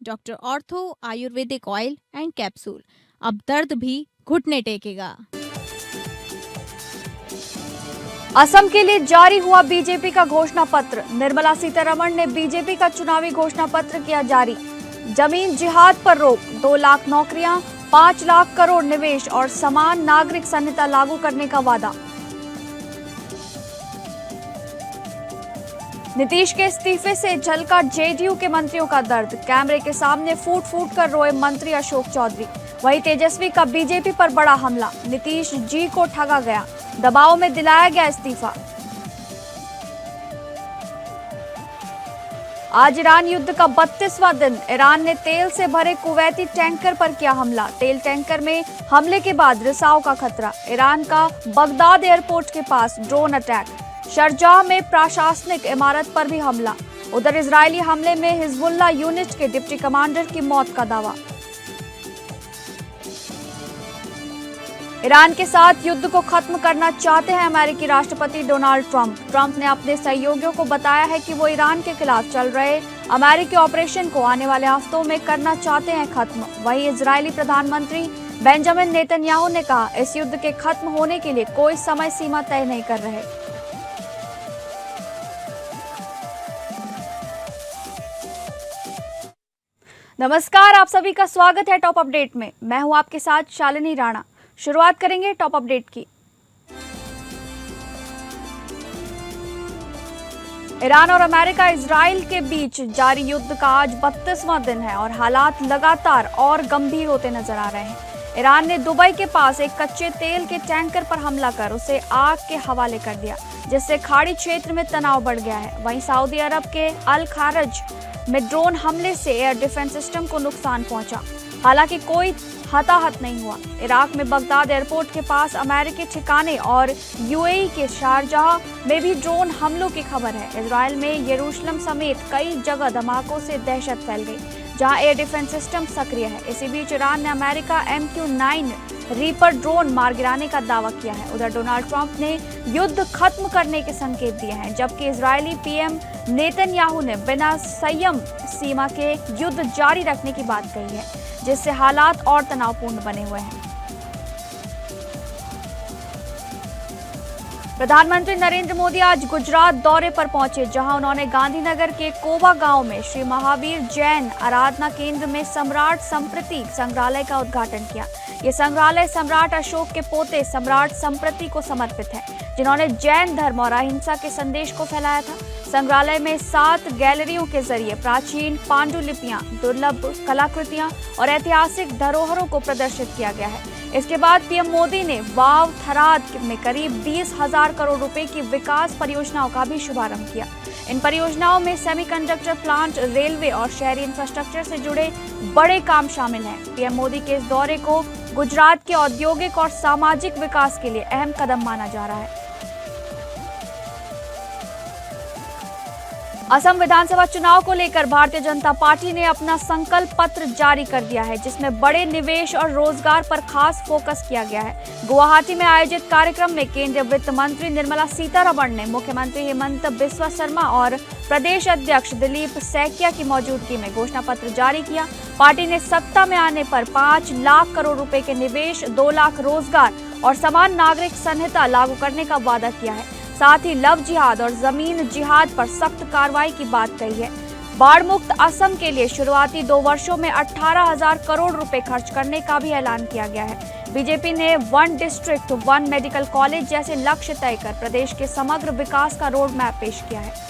Doctor ortho Ayurvedic oil and capsule. अब दर्द भी घुटने टेकेगा। असम के लिए जारी हुआ बीजेपी का घोषणा पत्र। निर्मला सीतारमण ने बीजेपी का चुनावी घोषणा पत्र किया जारी। जमीन जिहाद पर रोक, 2 लाख नौकरियां, 5 लाख करोड़ निवेश और समान नागरिक संहिता लागू करने का वादा। नीतीश के इस्तीफे से झलका जेडीयू के मंत्रियों का दर्द। कैमरे के सामने फूट फूट कर रोए मंत्री अशोक चौधरी। वहीं तेजस्वी का बीजेपी पर बड़ा हमला। नीतीश जी को ठगा गया, दबाव में दिलाया गया इस्तीफा। आज ईरान युद्ध का 32वां दिन। ईरान ने तेल से भरे कुवैती टैंकर पर किया हमला। तेल टैंकर में हमले के बाद रिसाव का खतरा। ईरान का बगदाद एयरपोर्ट के पास ड्रोन अटैक। शारजाह में प्रशासनिक इमारत पर भी हमला। उधर इजरायली हमले में हिजबुल्लाह यूनिट के डिप्टी कमांडर की मौत का दावा। ईरान के साथ युद्ध को खत्म करना चाहते हैं अमेरिकी राष्ट्रपति डोनाल्ड ट्रंप। ट्रंप ने अपने सहयोगियों को बताया है कि वो ईरान के खिलाफ चल रहे अमेरिकी ऑपरेशन को आने वाले हफ्तों में करना चाहते हैं खत्म। वहीं इजरायली प्रधानमंत्री बेंजामिन नेतन्याहू ने कहा, इस युद्ध के खत्म होने के लिए कोई समय सीमा तय नहीं कर रहे। नमस्कार, आप सभी का स्वागत है टॉप अपडेट में। मैं हूं आपके साथ शालिनी राणा। शुरुआत करेंगे टॉप अपडेट की। ईरान और अमेरिका इजराइल के बीच जारी युद्ध का आज 32वां दिन है और हालात लगातार और गंभीर होते नजर आ रहे हैं। ईरान ने दुबई के पास एक कच्चे तेल के टैंकर पर हमला कर उसे आग के हवाले कर दिया, जिससे खाड़ी क्षेत्र में तनाव बढ़ गया है। वहीं सऊदी अरब के अल खारज में ड्रोन हमले से एयर डिफेंस सिस्टम को नुकसान पहुंचा। हालांकि कोई हताहत नहीं हुआ। इराक में बगदाद एयरपोर्ट के पास अमेरिकी ठिकाने और यूएई के शारजाह में भी ड्रोन हमलों की खबर है। इजराइल में यरूशलेम समेत कई जगह धमाकों से दहशत फैल गई, जहां एयर डिफेंस सिस्टम सक्रिय है। इसी बीच ईरान ने अमेरिका MQ-9 रीपर ड्रोन मार गिराने का दावा किया है। उधर डोनाल्ड ट्रंप ने युद्ध खत्म करने के संकेत दिए हैं, जबकि इजरायली पीएम नेतन्याहू ने बिना संयम सीमा के युद्ध जारी रखने की बात कही है, जिससे हालात और तनावपूर्ण बने हुए हैं। प्रधानमंत्री नरेंद्र मोदी आज गुजरात दौरे पर पहुंचे, जहां उन्होंने गांधीनगर के कोवा गांव में श्री महावीर जैन आराधना केंद्र में सम्राट संप्रति संग्रहालय का उद्घाटन किया। ये संग्रहालय सम्राट अशोक के पोते सम्राट संप्रति को समर्पित है, जिन्होंने जैन धर्म और अहिंसा के संदेश को फैलाया था। संग्रहालय में 7 गैलरियों के जरिए प्राचीन पांडुलिपियां, दुर्लभ कलाकृतियां और ऐतिहासिक धरोहरों को प्रदर्शित किया गया है। इसके बाद पीएम मोदी ने वाव थराद में करीब 20,000 करोड़ रुपए की विकास परियोजनाओं का भी शुभारंभ किया। इन परियोजनाओं में सेमीकंडक्टर प्लांट, रेलवे और शहरी इंफ्रास्ट्रक्चर से जुड़े बड़े काम शामिल हैं। पीएम मोदी के इस दौरे को गुजरात के औद्योगिक और सामाजिक विकास के लिए अहम कदम माना जा रहा है। असम विधानसभा चुनाव को लेकर भारतीय जनता पार्टी ने अपना संकल्प पत्र जारी कर दिया है, जिसमें बड़े निवेश और रोजगार पर खास फोकस किया गया है। गुवाहाटी में आयोजित कार्यक्रम में केंद्रीय वित्त मंत्री निर्मला सीतारमण ने मुख्यमंत्री हेमंत बिस्वा शर्मा और प्रदेश अध्यक्ष दिलीप सैकिया की मौजूदगी में घोषणा पत्र जारी किया। पार्टी ने सत्ता में आने पर 5 लाख करोड़ रुपए के निवेश, 2 लाख रोजगार और समान नागरिक संहिता लागू करने का वादा किया है। साथ ही लव जिहाद और जमीन जिहाद पर सख्त कार्रवाई की बात कही है। बाढ़ मुक्त असम के लिए शुरुआती 2 वर्षों में 18,000 करोड़ रुपए खर्च करने का भी ऐलान किया गया है। बीजेपी ने 1 डिस्ट्रिक्ट 1 मेडिकल कॉलेज जैसे लक्ष्य तय कर प्रदेश के समग्र विकास का रोड मैप पेश किया है।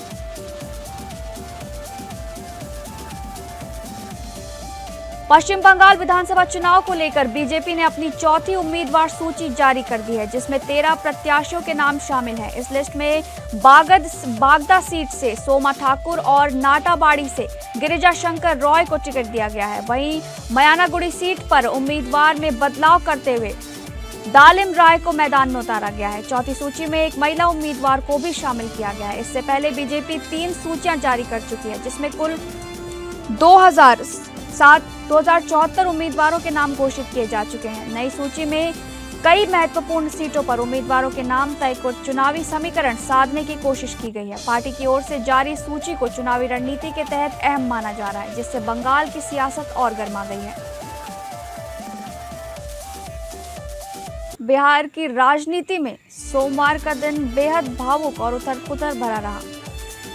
पश्चिम बंगाल विधानसभा चुनाव को लेकर बीजेपी ने अपनी चौथी उम्मीदवार सूची जारी कर दी है, जिसमें 13 प्रत्याशियों के नाम शामिल हैं। इस लिस्ट में बागदा सीट से सोमा ठाकुर और नाटाबाड़ी से गिरिजा शंकर रॉय को टिकट दिया गया है। वहीं मयानागुड़ी सीट पर उम्मीदवार में बदलाव करते हुए दालिम राय को मैदान में उतारा गया है। चौथी सूची में एक महिला उम्मीदवार को भी शामिल किया गया है। इससे पहले बीजेपी 3 सूचियां जारी कर चुकी है, जिसमें कुल 2074 उम्मीदवारों के नाम घोषित किए जा चुके हैं। नई सूची में कई महत्वपूर्ण सीटों पर उम्मीदवारों के नाम तय को चुनावी समीकरण साधने की कोशिश की गई है। पार्टी की ओर से जारी सूची को चुनावी रणनीति के तहत अहम माना जा रहा है, जिससे बंगाल की सियासत और गर्मा गई है। बिहार की राजनीति में सोमवार का दिन बेहद भावुक और उथल-पुथल भरा रहा।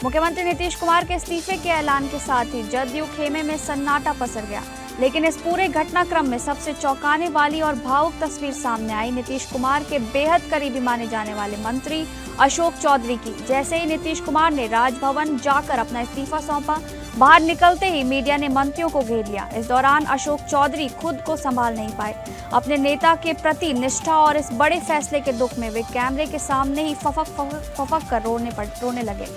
मुख्यमंत्री नीतीश कुमार के इस्तीफे के ऐलान के साथ ही जदयू खेमे में सन्नाटा पसर गया, लेकिन इस पूरे घटनाक्रम में सबसे चौंकाने वाली और भावुक तस्वीर सामने आई नीतीश कुमार के बेहद करीबी माने जाने वाले मंत्री अशोक चौधरी की। जैसे ही नीतीश कुमार ने राजभवन जाकर अपना इस्तीफा सौंपा, बाहर निकलते ही मीडिया ने मंत्रियों को घेर लिया। इस दौरान अशोक चौधरी खुद को संभाल नहीं पाए। अपने नेता के प्रति निष्ठा और इस बड़े फैसले के दुख में वे कैमरे के सामने ही फफक कर रोने लगे।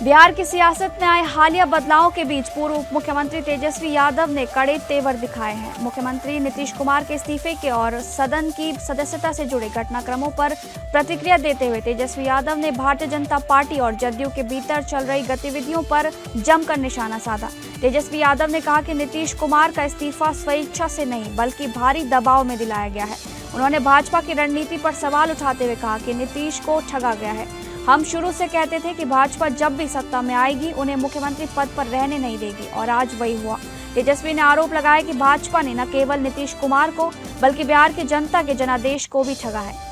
बिहार की सियासत में आए हालिया बदलावों के बीच पूर्व उप मुख्यमंत्री तेजस्वी यादव ने कड़े तेवर दिखाए हैं। मुख्यमंत्री नीतीश कुमार के इस्तीफे के और सदन की सदस्यता से जुड़े घटनाक्रमों पर प्रतिक्रिया देते हुए तेजस्वी यादव ने भारतीय जनता पार्टी और जदयू के भीतर चल रही गतिविधियों पर जमकर निशाना साधा। तेजस्वी यादव ने कहा कि नीतीश कुमार का इस्तीफा स्वेच्छा से नहीं बल्कि भारी दबाव में दिलाया गया है। उन्होंने भाजपा की रणनीति पर सवाल उठाते हुए कहा कि नीतीश को ठगा गया है। हम शुरू से कहते थे कि भाजपा जब भी सत्ता में आएगी उन्हें मुख्यमंत्री पद पर रहने नहीं देगी, और आज वही हुआ। तेजस्वी ने आरोप लगाया कि भाजपा ने न केवल नीतीश कुमार को बल्कि बिहार की जनता के जनादेश को भी ठगा है।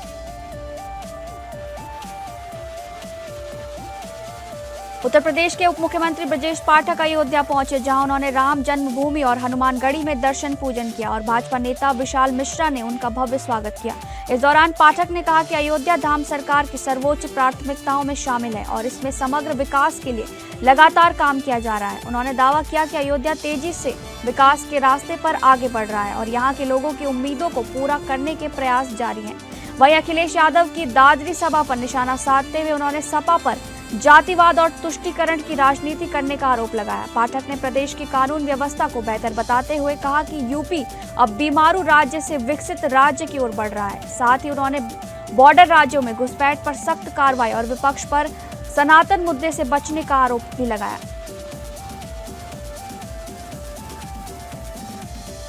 उत्तर प्रदेश के उप मुख्यमंत्री ब्रजेश पाठक अयोध्या पहुंचे, जहां उन्होंने राम जन्मभूमि और हनुमानगढ़ी में दर्शन पूजन किया और भाजपा नेता विशाल मिश्रा ने उनका भव्य स्वागत किया। इस दौरान पाठक ने कहा कि अयोध्या धाम सरकार की सर्वोच्च प्राथमिकताओं में शामिल है और इसमें समग्र विकास के लिए लगातार काम किया जा रहा है। उन्होंने दावा किया कि अयोध्या तेजी से विकास के रास्ते पर आगे बढ़ रहा है और यहाँ के लोगों की उम्मीदों को पूरा करने के प्रयास जारी हैं। वहीं अखिलेश यादव की दादरी सभा पर निशाना साधते हुए उन्होंने सपा पर जातिवाद और तुष्टीकरण की राजनीति करने का आरोप लगाया। पाठक ने प्रदेश की कानून व्यवस्था को बेहतर बताते हुए कहा कि यूपी अब बीमारू राज्य से विकसित राज्य की ओर बढ़ रहा है। साथ ही उन्होंने बॉर्डर राज्यों में घुसपैठ पर सख्त कार्रवाई और विपक्ष पर सनातन मुद्दे से बचने का आरोप भी लगाया।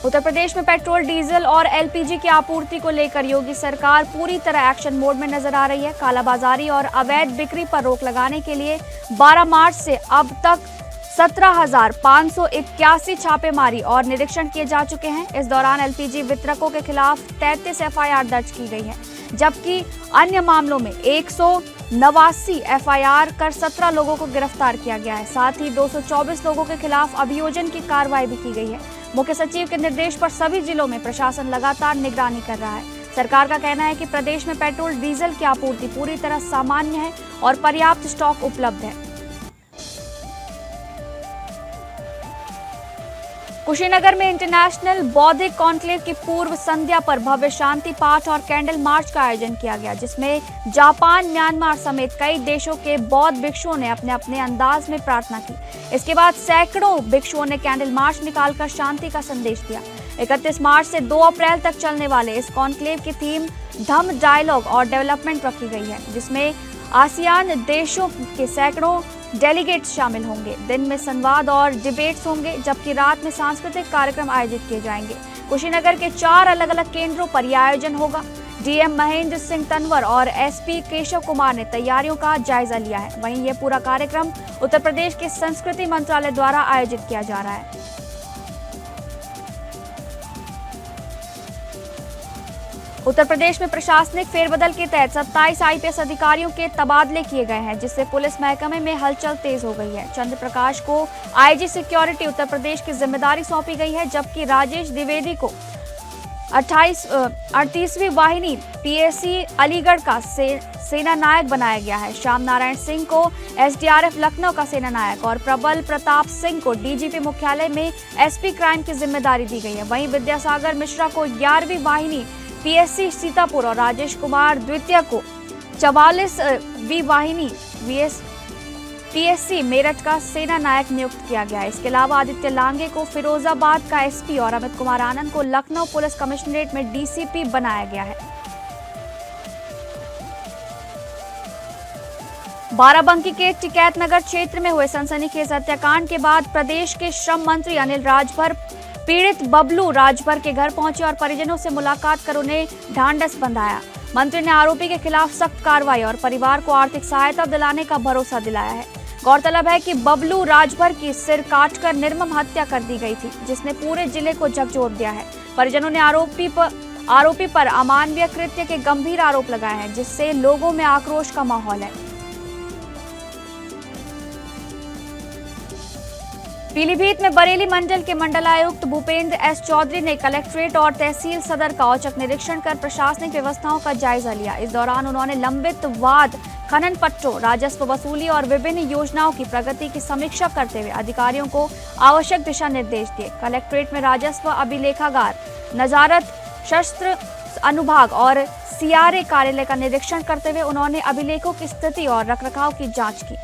उत्तर प्रदेश में पेट्रोल, डीजल और एलपीजी की आपूर्ति को लेकर योगी सरकार पूरी तरह एक्शन मोड में नजर आ रही है। कालाबाजारी और अवैध बिक्री पर रोक लगाने के लिए 12 मार्च से अब तक 17,581 छापेमारी और निरीक्षण किए जा चुके हैं। इस दौरान एलपीजी वितरकों के खिलाफ 33 एफआईआर दर्ज की गई है, जबकि अन्य मामलों में 189 एफआईआर कर 17 लोगों को गिरफ्तार किया गया है। साथ ही 224 लोगों के खिलाफ अभियोजन की कार्रवाई भी की गई है। मुख्य सचिव के निर्देश पर सभी जिलों में प्रशासन लगातार निगरानी कर रहा है। सरकार का कहना है कि प्रदेश में पेट्रोल, डीजल की आपूर्ति पूरी तरह सामान्य है और पर्याप्त स्टॉक उपलब्ध है। कुशीनगर में इंटरनेशनल बौद्धिक कॉन्क्लेव की पूर्व संध्या पर भव्य शांति पाठ और कैंडल मार्च का आयोजन किया गया, जिसमें जापान, म्यांमार समेत कई देशों के बौद्ध भिक्षुओं ने अपने अपने अंदाज में प्रार्थना की। इसके बाद सैकड़ों भिक्षुओं ने कैंडल मार्च निकालकर शांति का संदेश दिया। 31 मार्च से 2 अप्रैल तक चलने वाले इस कॉन्क्लेव की थीम धम्म, डायलॉग और डेवलपमेंट रखी गई है, जिसमें आसियान देशों के सैकड़ों डेलीगेट्स शामिल होंगे। दिन में संवाद और डिबेट्स होंगे, जबकि रात में सांस्कृतिक कार्यक्रम आयोजित किए जाएंगे। कुशीनगर के 4 अलग अलग केंद्रों पर यह आयोजन होगा। डीएम महेंद्र सिंह तंवर और एसपी केशव कुमार ने तैयारियों का जायजा लिया है। वहीं यह पूरा कार्यक्रम उत्तर प्रदेश के संस्कृति मंत्रालय द्वारा आयोजित किया जा रहा है। उत्तर प्रदेश में प्रशासनिक फेरबदल के तहत 27 आईपीएस अधिकारियों के तबादले किए गए हैं, जिससे पुलिस महकमे में हलचल तेज हो गई है। चंद्र प्रकाश को आईजी सिक्योरिटी उत्तर प्रदेश की जिम्मेदारी सौंपी गई है, जबकि राजेश द्विवेदी को 38वीं वाहिनी पीएसी अलीगढ़ का सेना नायक बनाया गया है। श्याम नारायण सिंह को एसडीआरएफ लखनऊ का सेना नायक और प्रबल प्रताप सिंह को डीजीपी मुख्यालय में एसपी क्राइम की जिम्मेदारी दी गई है। वहीं विद्यासागर मिश्रा को 11वीं वाहिनी पीएससी सीतापुर और राजेश कुमार द्वितीय को 44वीं वाहिनी पीएससी मेरठ का सेना नायक नियुक्त किया गया है। इसके अलावा आदित्य लांगे को फिरोजाबाद का एसपी और अमित कुमार आनंद को लखनऊ पुलिस कमिश्नरेट में डीसीपी बनाया गया है। बाराबंकी के टिकैतनगर क्षेत्र में हुए सनसनीखेज हत्याकांड के बाद प्रदेश के श्रम मंत्री अनिल राजभर पीड़ित बबलू राजभर के घर पहुंचे और परिजनों से मुलाकात कर उन्हें ढांढस बंधाया। मंत्री ने आरोपी के खिलाफ सख्त कार्रवाई और परिवार को आर्थिक सहायता दिलाने का भरोसा दिलाया है। गौरतलब है कि बबलू राजभर की सिर काटकर निर्मम हत्या कर दी गई थी, जिसने पूरे जिले को झकझोर दिया है। परिजनों ने आरोपी पर अमानवीय कृत्य के गंभीर आरोप लगाए हैं, जिससे लोगों में आक्रोश का माहौल है। पीलीभीत में बरेली मंडल के मंडलायुक्त भूपेंद्र एस चौधरी ने कलेक्ट्रेट और तहसील सदर का औचक निरीक्षण कर प्रशासनिक व्यवस्थाओं का जायजा लिया। इस दौरान उन्होंने लंबित वाद खनन पट्टों, राजस्व वसूली और विभिन्न योजनाओं की प्रगति की समीक्षा करते हुए अधिकारियों को आवश्यक दिशा निर्देश दिए। कलेक्ट्रेट में राजस्व अभिलेखागार, नजारत, शस्त्र अनुभाग और सीआरए कार्यालय का निरीक्षण करते हुए उन्होंने अभिलेखों की स्थिति और रखरखाव की जांच की।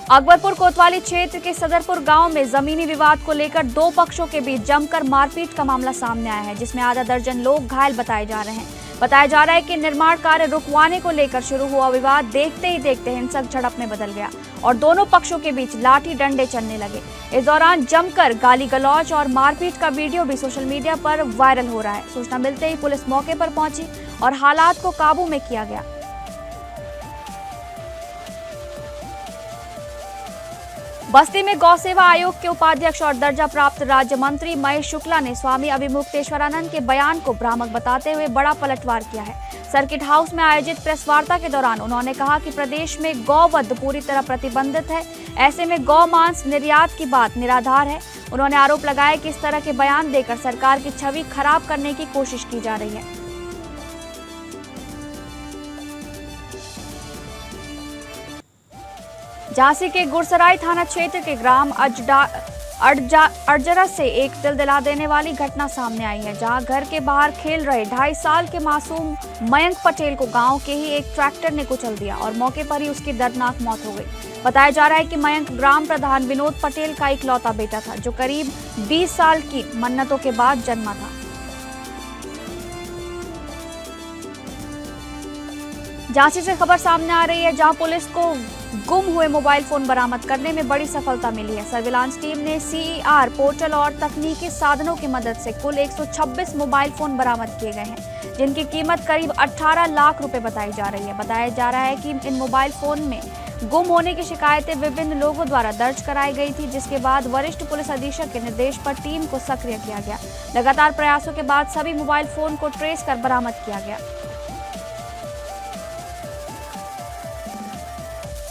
अकबरपुर कोतवाली क्षेत्र के सदरपुर गांव में जमीनी विवाद को लेकर दो पक्षों के बीच जमकर मारपीट का मामला सामने आया है, जिसमें आधा दर्जन लोग घायल बताए जा रहे हैं। बताया जा रहा है कि निर्माण कार्य रुकवाने को लेकर शुरू हुआ विवाद देखते ही देखते हिंसक झड़प में बदल गया और दोनों पक्षों के बीच लाठी डंडे चलने लगे। इस दौरान जमकर गाली गलौज और मारपीट का वीडियो भी सोशल मीडिया पर वायरल हो रहा है। सूचना मिलते ही पुलिस मौके पर पहुंची और हालात को काबू में किया गया। बस्ती में गौ सेवा आयोग के उपाध्यक्ष और दर्जा प्राप्त राज्य मंत्री महेश शुक्ला ने स्वामी अभिमुक्तेश्वरानंद के बयान को भ्रामक बताते हुए बड़ा पलटवार किया है। सर्किट हाउस में आयोजित प्रेस वार्ता के दौरान उन्होंने कहा कि प्रदेश में गौवध पूरी तरह प्रतिबंधित है, ऐसे में गौ मांस निर्यात की बात निराधार है। उन्होंने आरोप लगाया कि इस तरह के बयान देकर सरकार की छवि खराब करने की कोशिश की जा रही है। झांसी के गुरसराय थाना क्षेत्र के ग्राम अडजरा से एक दिल दिला देने वाली घटना सामने आई है, जहां घर के बाहर खेल रहे 2.5 साल के मासूम मयंक पटेल को गांव के ही एक ट्रैक्टर ने कुचल दिया और मौके पर ही उसकी दर्दनाक मौत हो गई। बताया जा रहा है कि मयंक ग्राम प्रधान विनोद पटेल का इकलौता बेटा था, जो करीब 20 साल की मन्नतों के बाद जन्मा था। झांसी से खबर सामने आ रही है, जहां पुलिस को गुम हुए मोबाइल फोन बरामद करने में बड़ी सफलता मिली है। सर्विलांस टीम ने सीईआर पोर्टल और तकनीकी साधनों की मदद से कुल 126 मोबाइल फोन बरामद किए गए हैं, जिनकी कीमत करीब 18 लाख रुपए बताई जा रही है। बताया जा रहा है कि इन मोबाइल फोन में गुम होने की शिकायतें विभिन्न लोगों द्वारा दर्ज कराई गई थी, जिसके बाद वरिष्ठ पुलिस अधीक्षक के निर्देश पर टीम को सक्रिय किया गया। लगातार प्रयासों के बाद सभी मोबाइल फोन को ट्रेस कर बरामद किया गया।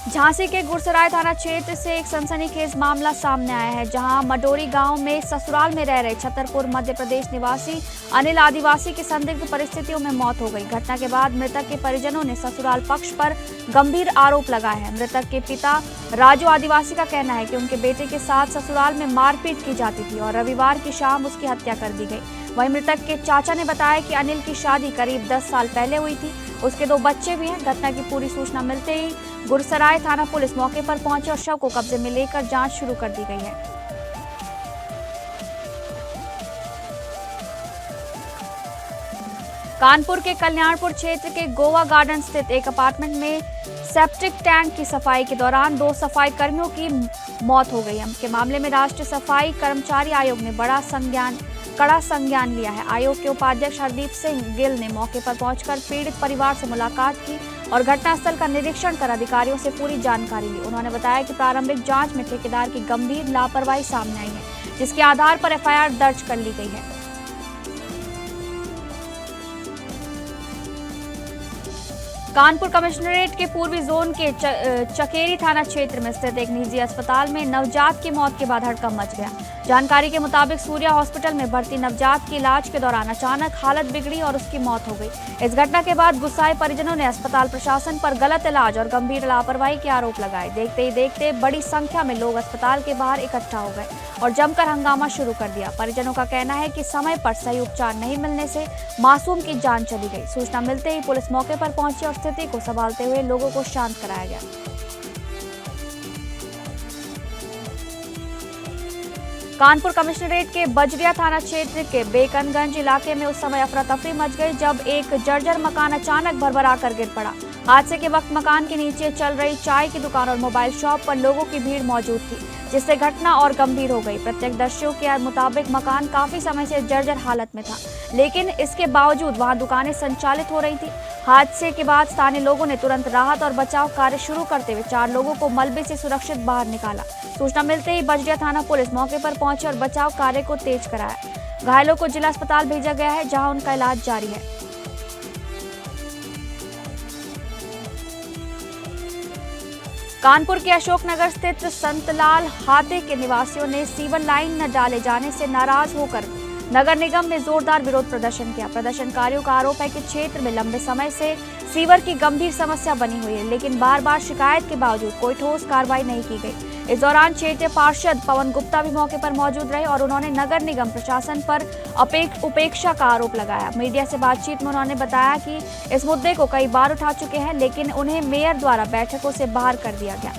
झांसी के गुरसराय थाना क्षेत्र से एक सनसनीखेज मामला सामने आया है, जहां मडोरी गांव में ससुराल में रह रहे छतरपुर मध्य प्रदेश निवासी अनिल आदिवासी की संदिग्ध परिस्थितियों में मौत हो गई। घटना के बाद मृतक के परिजनों ने ससुराल पक्ष पर गंभीर आरोप लगाए हैं। मृतक के पिता राजू आदिवासी का कहना है कि उनके बेटे के साथ ससुराल में मारपीट की जाती थी और रविवार की शाम उसकी हत्या कर दी गई। वहीं मृतक के चाचा ने बताया कि अनिल की शादी करीब 10 साल पहले हुई थी, उसके 2 बच्चे भी हैं। घटना की पूरी सूचना मिलते ही गुरसराय थाना पुलिस मौके पर पहुंची और शव को कब्जे में लेकर जांच शुरू कर दी गई है। कानपुर के कल्याणपुर क्षेत्र के गोवा गार्डन स्थित एक अपार्टमेंट में सेप्टिक टैंक की सफाई के दौरान 2 सफाई कर्मियों की मौत हो गई है। के मामले में राष्ट्रीय सफाई कर्मचारी आयोग ने कड़ा संज्ञान लिया है। आयोग के उपाध्यक्ष हरदीप सिंह गिल ने मौके पर पहुंचकर पीड़ित परिवार से मुलाकात की और घटनास्थल का निरीक्षण कर अधिकारियों से पूरी जानकारी ली। उन्होंने बताया कि प्रारंभिक जांच में ठेकेदार की गंभीर लापरवाही सामने आई है, जिसके आधार पर एफआईआर दर्ज कर ली गई है। कानपुर कमिश्नरेट के पूर्वी जोन के चकेरी थाना क्षेत्र में स्थित एक निजी अस्पताल में नवजात की मौत के बाद हड़कंप मच गया। जानकारी के मुताबिक सूर्या हॉस्पिटल में भर्ती नवजात की इलाज के दौरान अचानक हालत बिगड़ी और उसकी मौत हो गई। इस घटना के बाद गुस्साए परिजनों ने अस्पताल प्रशासन पर गलत इलाज और गंभीर लापरवाही के आरोप लगाए। देखते ही देखते बड़ी संख्या में लोग अस्पताल के बाहर इकट्ठा हो गए और जमकर हंगामा शुरू कर दिया। परिजनों का कहना है कि समय पर सही उपचार नहीं मिलने से मासूम की जान चली गई। सूचना मिलते ही पुलिस मौके पर पहुंची और स्थिति को संभालते हुए लोगों को शांत कराया गया। कानपुर कमिश्नरेट के बजरिया थाना क्षेत्र के बेकनगंज इलाके में उस समय अफरा तफरी मच गई जब एक जर्जर मकान अचानक भरभरा कर गिर पड़ा। हादसे के वक्त मकान के नीचे चल रही चाय की दुकान और मोबाइल शॉप पर लोगों की भीड़ मौजूद थी, जिससे घटना और गंभीर हो गई। प्रत्यक्षदर्शियों के मुताबिक मकान काफी समय से जर्जर हालत में था, लेकिन इसके बावजूद वहां दुकानें संचालित हो रही थी। हादसे के बाद स्थानीय लोगों ने तुरंत राहत और बचाव कार्य शुरू करते हुए 4 लोगों को मलबे से सुरक्षित बाहर निकाला। सूचना मिलते ही बजरिया थाना पुलिस मौके पर पहुंची और बचाव कार्य को तेज कराया। घायलों को जिला अस्पताल भेजा गया है, जहां उनका इलाज जारी है। कानपुर के अशोकनगर स्थित संतलाल हाते के निवासियों ने सीवर लाइन न डाले जाने से नाराज होकर नगर निगम में जोरदार विरोध प्रदर्शन किया। प्रदर्शनकारियों का आरोप है कि क्षेत्र में लंबे समय से सीवर की गंभीर समस्या बनी हुई है, लेकिन बार बार शिकायत के बावजूद कोई ठोस कार्रवाई नहीं की गई। इस दौरान क्षेत्रीय पार्षद पवन गुप्ता भी मौके पर मौजूद रहे और उन्होंने नगर निगम प्रशासन पर उपेक्षा का आरोप लगाया। मीडिया से बातचीत में उन्होंने बताया कि इस मुद्दे को कई बार उठा चुके हैं, लेकिन उन्हें मेयर द्वारा बैठकों से बाहर कर दिया गया।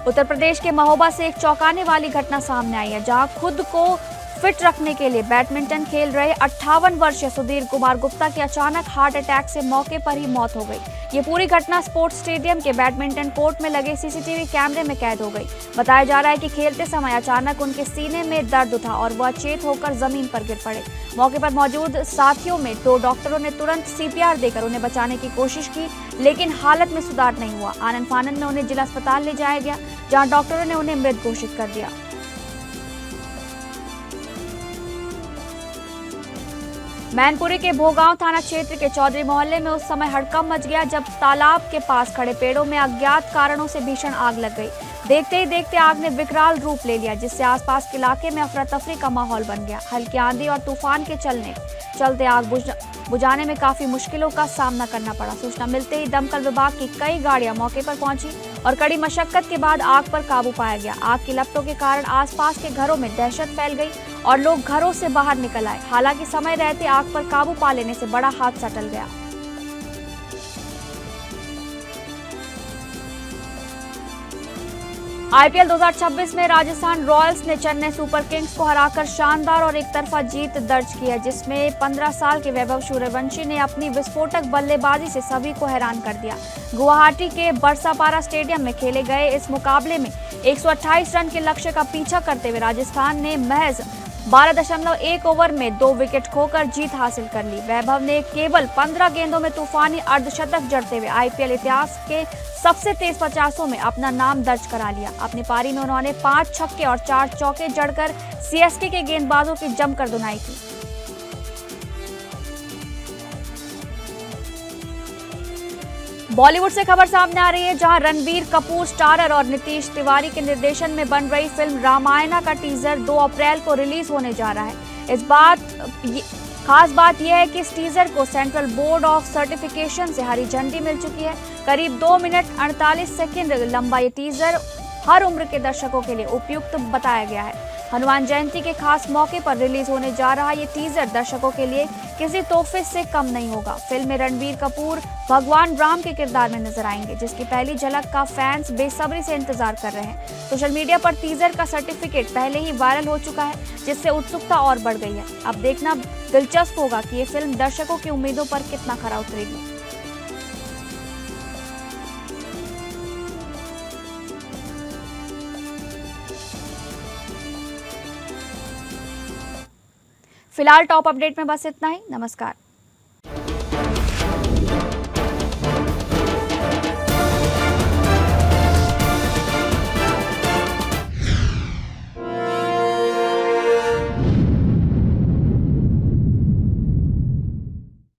उत्तर प्रदेश के महोबा से एक चौंकाने वाली घटना सामने आई है, जहां खुद को फिट रखने के लिए बैडमिंटन खेल रहे 58 वर्षीय सुधीर कुमार गुप्ता की अचानक हार्ट अटैक से मौके पर ही मौत हो गई। ये पूरी घटना स्पोर्ट्स स्टेडियम के बैडमिंटन कोर्ट में लगे सीसीटीवी कैमरे में कैद हो गई। बताया जा रहा है कि खेलते समय अचानक उनके सीने में दर्द उठा और वह अचेत होकर जमीन पर गिर पड़े। मौके पर मौजूद साथियों में 2 डॉक्टरों ने तुरंत सीपीआर देकर उन्हें बचाने की कोशिश की, लेकिन हालत में सुधार नहीं हुआ। आनन फानन में उन्हें जिला अस्पताल ले जाया गया, जहाँ डॉक्टरों ने उन्हें मृत घोषित कर दिया। मैनपुरी के भोगांव थाना क्षेत्र के चौधरी मोहल्ले में उस समय हड़कंप मच गया जब तालाब के पास खड़े पेड़ों में अज्ञात कारणों से भीषण आग लग गई। देखते ही देखते आग ने विकराल रूप ले लिया, जिससे आसपास के इलाके में अफरा तफरी का माहौल बन गया। हल्की आंधी और तूफान के चलते आग बुझाने में काफी मुश्किलों का सामना करना पड़ा। सूचना मिलते ही दमकल विभाग की कई गाड़ियां मौके पर पहुंची और कड़ी मशक्कत के बाद आग पर काबू पाया गया। आग की लपटों के कारण आसपास के घरों में दहशत फैल गई और लोग घरों से बाहर निकल आए। हालांकि समय रहते आग पर काबू पा लेने से बड़ा हादसा टल गया। आईपीएल 2026 में राजस्थान रॉयल्स ने चेन्नई सुपर किंग्स को हराकर शानदार और एकतरफा जीत दर्ज की है, जिसमें 15 साल के वैभव सूर्यवंशी ने अपनी विस्फोटक बल्लेबाजी से सभी को हैरान कर दिया। गुवाहाटी के बरसापारा स्टेडियम में खेले गए इस मुकाबले में 128 रन के लक्ष्य का पीछा करते हुए राजस्थान ने महज 12.1 ओवर में 2 विकेट खोकर जीत हासिल कर ली। वैभव ने केवल 15 गेंदों में तूफानी अर्धशतक जड़ते हुए आईपीएल इतिहास के सबसे तेज 50 में अपना नाम दर्ज करा लिया। अपनी पारी में उन्होंने 5 छक्के और 4 चौके जड़कर सीएसके के गेंदबाजों की जमकर धुनाई की। बॉलीवुड से खबर सामने आ रही है, जहां रणबीर कपूर स्टारर और नीतीश तिवारी के निर्देशन में बन रही फिल्म रामायणा का टीजर 2 अप्रैल को रिलीज होने जा रहा है। खास बात यह है कि इस टीजर को सेंट्रल बोर्ड ऑफ सर्टिफिकेशन से हरी झंडी मिल चुकी है। करीब 2 मिनट 48 सेकंड लंबा ये टीजर हर उम्र के दर्शकों के लिए उपयुक्त बताया गया है। हनुमान जयंती के खास मौके पर रिलीज होने जा रहा ये टीजर दर्शकों के लिए किसी तोहफे से कम नहीं होगा। फिल्म में रणबीर कपूर भगवान राम के किरदार में नजर आएंगे, जिसकी पहली झलक का फैंस बेसब्री से इंतजार कर रहे हैं। सोशल मीडिया पर टीजर का सर्टिफिकेट पहले ही वायरल हो चुका है, जिससे उत्सुकता और बढ़ गई है। अब देखना दिलचस्प होगा कि ये फिल्म दर्शकों की उम्मीदों पर कितना खरा उतरेगी। फिलहाल टॉप अपडेट में बस इतना ही। नमस्कार।